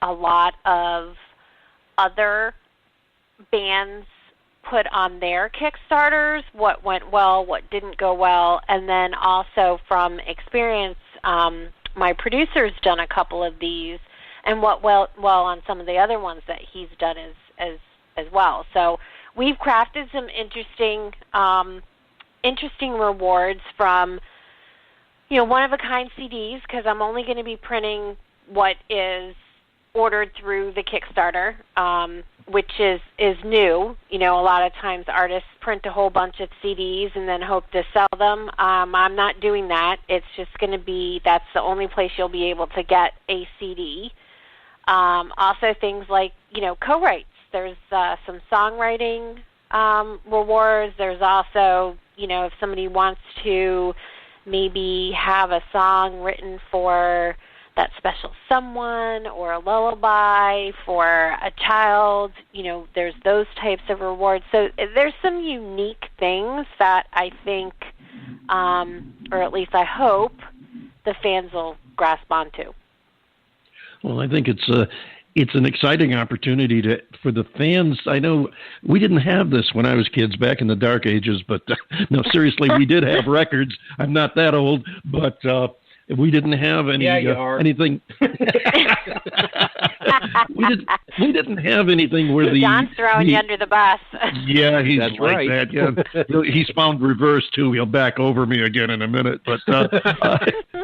a lot of other bands put on their Kickstarters, what went well, what didn't go well, and then also from experience, my producer's done a couple of these, and what well on some of the other ones that he's done as well. So we've crafted some interesting rewards from, one-of-a-kind CDs, because I'm only going to be printing what is ordered through the Kickstarter, which is new. A lot of times artists print a whole bunch of CDs and then hope to sell them. I'm not doing that. It's just going to be, that's the only place you'll be able to get a CD. Also things like, co-writes. There's some songwriting rewards. There's also, if somebody wants to maybe have a song written for that special someone or a lullaby for a child, there's those types of rewards. So there's some unique things that I think, or at least I hope, the fans will grasp onto. Well, I think it's an exciting opportunity for the fans. I know we didn't have this when I was kids back in the dark ages, but no, seriously, we did have records. I'm not that old, but we didn't have any anything. we didn't have anything where John's throwing you under the bus. Yeah, he's That's like right. that. Yeah, he's found reverse too. He'll back over me again in a minute. But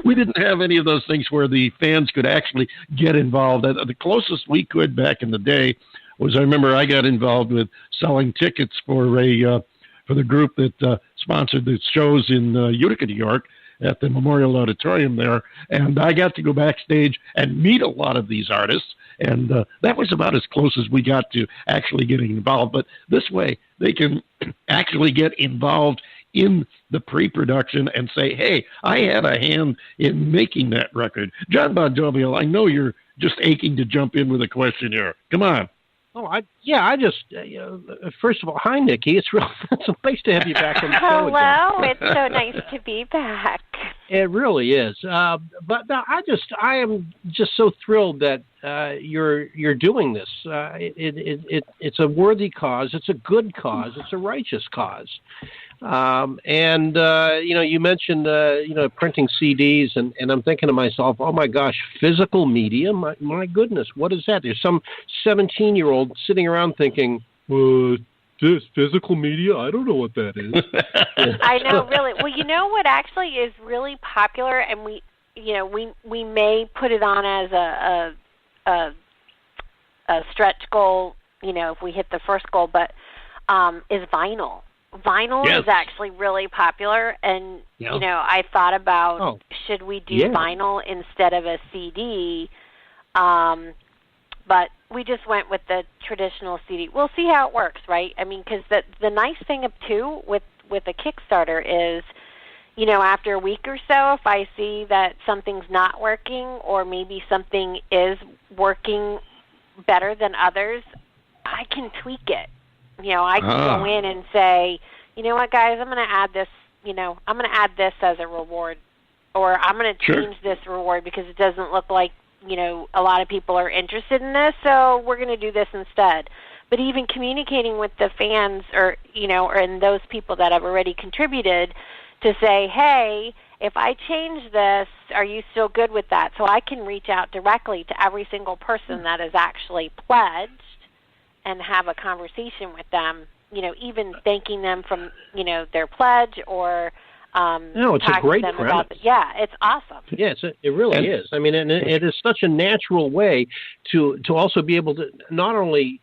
we didn't have any of those things where the fans could actually get involved. The closest we could back in the day was, I remember I got involved with selling tickets for the group that sponsored the shows in Utica, New York, at the Memorial Auditorium there, and I got to go backstage and meet a lot of these artists, and that was about as close as we got to actually getting involved. But this way, they can actually get involved in the pre-production and say, hey, I had a hand in making that record. John Bon Jovial, I know you're just aching to jump in with a question here. Come on. Oh, I just, first of all, hi, Nicki. It's nice to have you back on the show again. Hello, it's so nice to be back. It really is. But no, I am just so thrilled that you're doing this. It's a worthy cause. It's a good cause. It's a righteous cause. You mentioned, printing CDs, and I'm thinking to myself, oh my gosh, physical media? My goodness, what is that? There's some 17-year-old sitting around thinking, this physical media? I don't know what that is. I know, really. Well, you know what actually is really popular, and we may put it on as a stretch goal, if we hit the first goal, but is vinyl. Vinyl yes. is actually really popular, and I thought about should we do vinyl instead of a CD, but we just went with the traditional CD. We'll see how it works, right? I mean, because the nice thing too with a Kickstarter is, after a week or so, if I see that something's not working or maybe something is working better than others, I can tweak it. I can go in and say, you know what, guys, I'm going to add this, I'm going to add this as a reward, or I'm going to change this reward because it doesn't look like, a lot of people are interested in this, so we're going to do this instead. But even communicating with the fans or those people that have already contributed to say, hey, if I change this, are you still good with that? So I can reach out directly to every single person that is actually pledged and have a conversation with them, even thanking them from, their pledge or it's a great premise. It's awesome. Yeah, it really is. I mean, and it is such a natural way to also be able to not only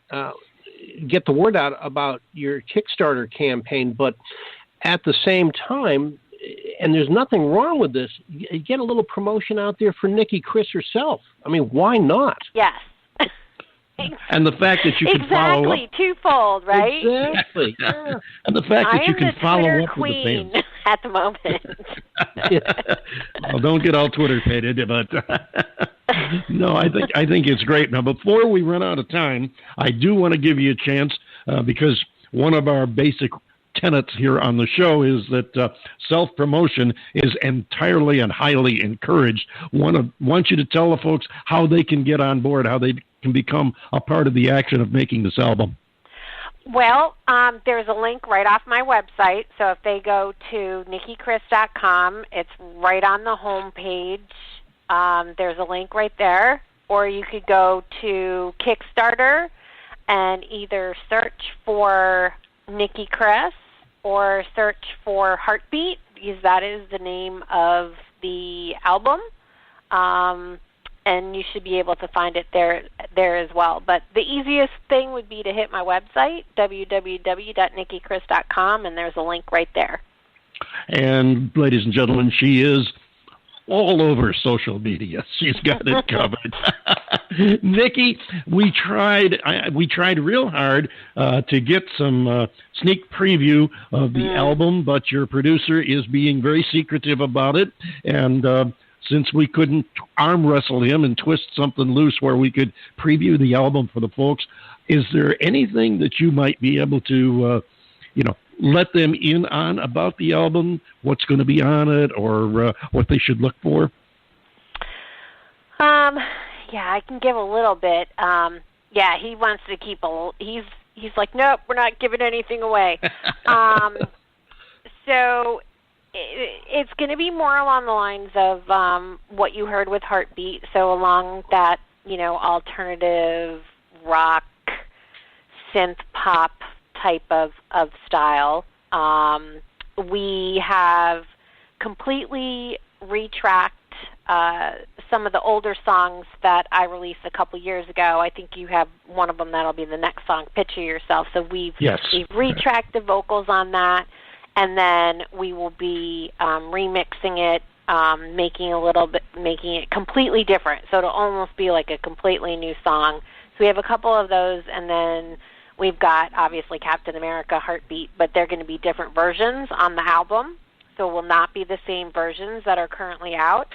get the word out about your Kickstarter campaign, but at the same time, and there's nothing wrong with this, you get a little promotion out there for Nicki Kris herself. I mean, why not? Yes. And the fact that you can follow up. Exactly, twofold, right? Exactly. Yeah. And the fact that you can follow up with the fans. At the moment. Well, don't get all Twitter-pated, but no, I think it's great. Now, before we run out of time, I do want to give you a chance because one of our basic tenets here on the show is that self-promotion is entirely and highly encouraged. Want you to tell the folks how they can get on board, how they can become a part of the action of making this album. Well, there's a link right off my website. So if they go to NickiKris.com, it's right on the home page. There's a link right there. Or you could go to Kickstarter and either search for Nicki Kris or search for Heartbeat, because that is the name of the album. And you should be able to find it there as well. But the easiest thing would be to hit my website, www.nikkikris.com, and there's a link right there. And ladies and gentlemen, she is all over social media. She's got it covered. Nicki, we tried real hard to get some sneak preview of the album, but your producer is being very secretive about it, and since we couldn't arm wrestle him and twist something loose where we could preview the album for the folks, is there anything that you might be able to let them in on about the album, what's going to be on it, or what they should look for? Yeah, I can give a little bit. Yeah, he wants to keep he's like, nope, we're not giving anything away. So it's going to be more along the lines of what you heard with Heartbeat, so along that, alternative rock, synth pop type of style. We have completely retracked some of the older songs that I released a couple years ago. I think you have one of them that'll be the next song, Picture Yourself. So we've retracked the vocals on that, and then we will be remixing it, making it completely different. So it'll almost be like a completely new song. So we have a couple of those, and then we've got, obviously, Captain America, Heartbeat, but they're going to be different versions on the album, so it will not be the same versions that are currently out.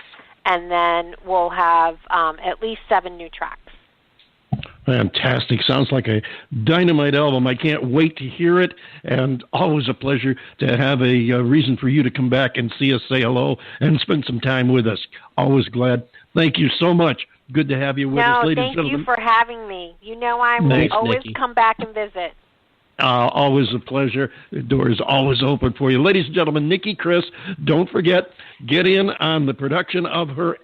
And then we'll have at least 7 new tracks. Fantastic. Sounds like a dynamite album. I can't wait to hear it, and always a pleasure to have a reason for you to come back and see us, say hello, and spend some time with us. Always glad. Thank you so much. Good to have you with us, ladies and gentlemen. Thank you for having me. I will always come back and visit. Always a pleasure. The door is always open for you. Ladies and gentlemen, Nicki Kris, don't forget, get in on the production of her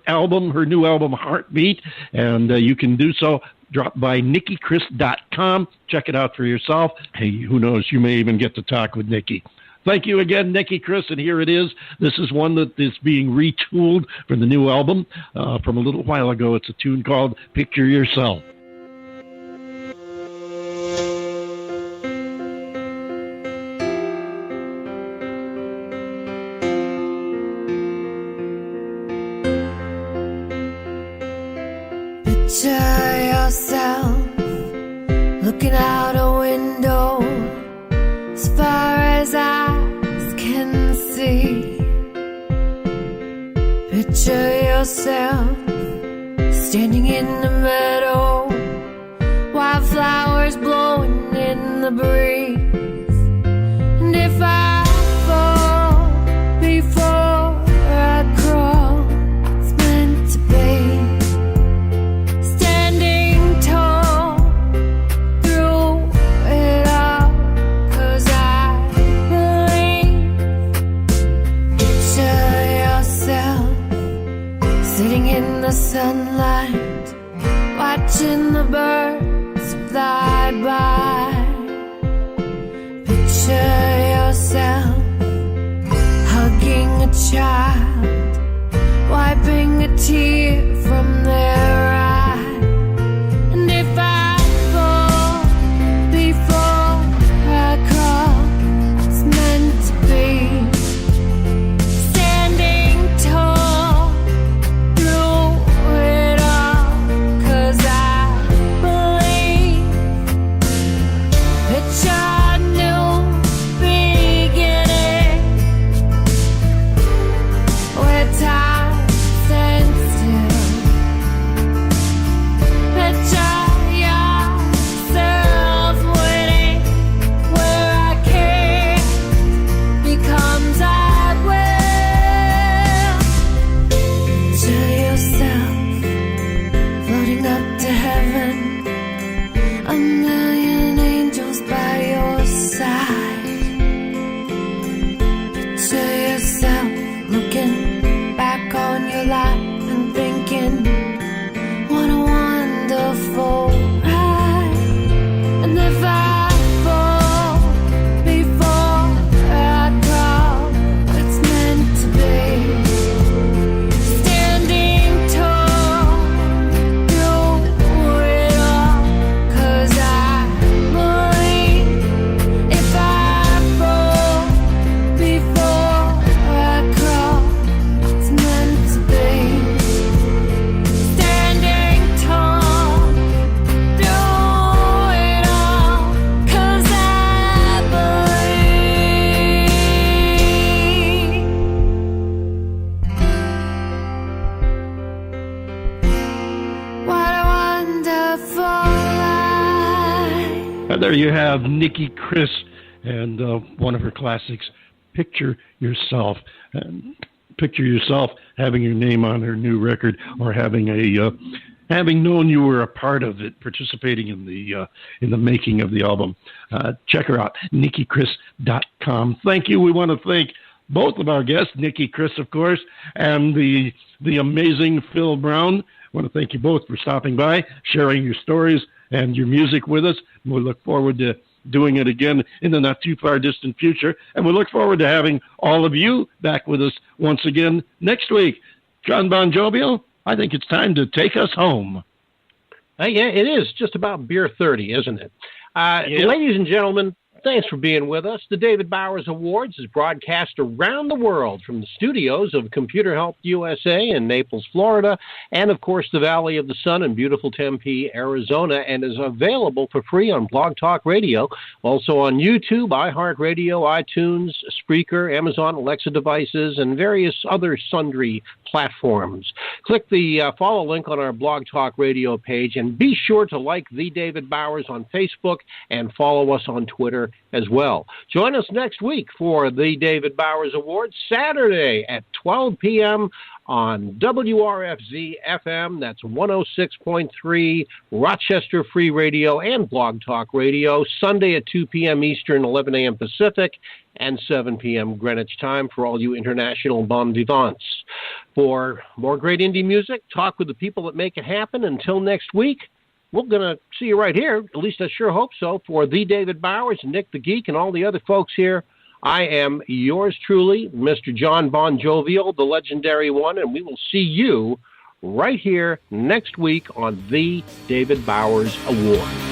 new album, Heartbeat, and you can do so. Drop by NickiKris.com. Check it out for yourself. Hey, who knows, you may even get to talk with Nicki. Thank you again, Nicki Kris, and here it is. This is one that is being retooled for the new album from a little while ago. It's a tune called Picture Yourself. Picture yourself looking out a window as far as eyes can see. Picture yourself standing in the meadow, wildflowers blowing in the breeze. And if I fall before I crawl, it's meant to be. Sunlight, watching the birds fly by. Picture yourself hugging a child, wiping a tear from their eye. And if I fall before I crawl, it's meant to be. Standing tall through it all, 'cause I believe it's your new beginning. And there you have Nicki Kris and one of her classics, Picture Yourself. And picture yourself having your name on her new record, or having known you were a part of it, participating in the making of the album. Check her out, NickiKris.com. Thank you. We want to thank both of our guests, Nicki Kris, of course, and the amazing Phil Brown. I want to thank you both for stopping by, sharing your stories and your music with us. We look forward to doing it again in the not too far distant future. And we look forward to having all of you back with us once again next week. John Bon Jovial, I think it's time to take us home. Yeah, it is just about beer 30, isn't it? Ladies and gentlemen, thanks for being with us. The David Bowers Awards is broadcast around the world from the studios of Computer Help USA in Naples, Florida, and, of course, the Valley of the Sun in beautiful Tempe, Arizona, and is available for free on Blog Talk Radio, also on YouTube, iHeartRadio, iTunes, Spreaker, Amazon Alexa devices, and various other sundry platforms. Click the follow link on our Blog Talk Radio page, and be sure to like The David Bowers on Facebook and follow us on Twitter as well. Join us next week for the David Bowers Awards, Saturday at 12 p.m. on WRFZ-FM. That's 106.3 Rochester Free Radio and Blog Talk Radio. Sunday at 2 p.m. Eastern, 11 a.m. Pacific, and 7 p.m. Greenwich time for all you international bon vivants. For more great indie music, talk with the people that make it happen. Until next week, we're going to see you right here, at least I sure hope so, for the David Bowers, Nick the Geek, and all the other folks here. I am yours truly, Mr. John Bon Jovial, the legendary one, and we will see you right here next week on the David Bowers Awards.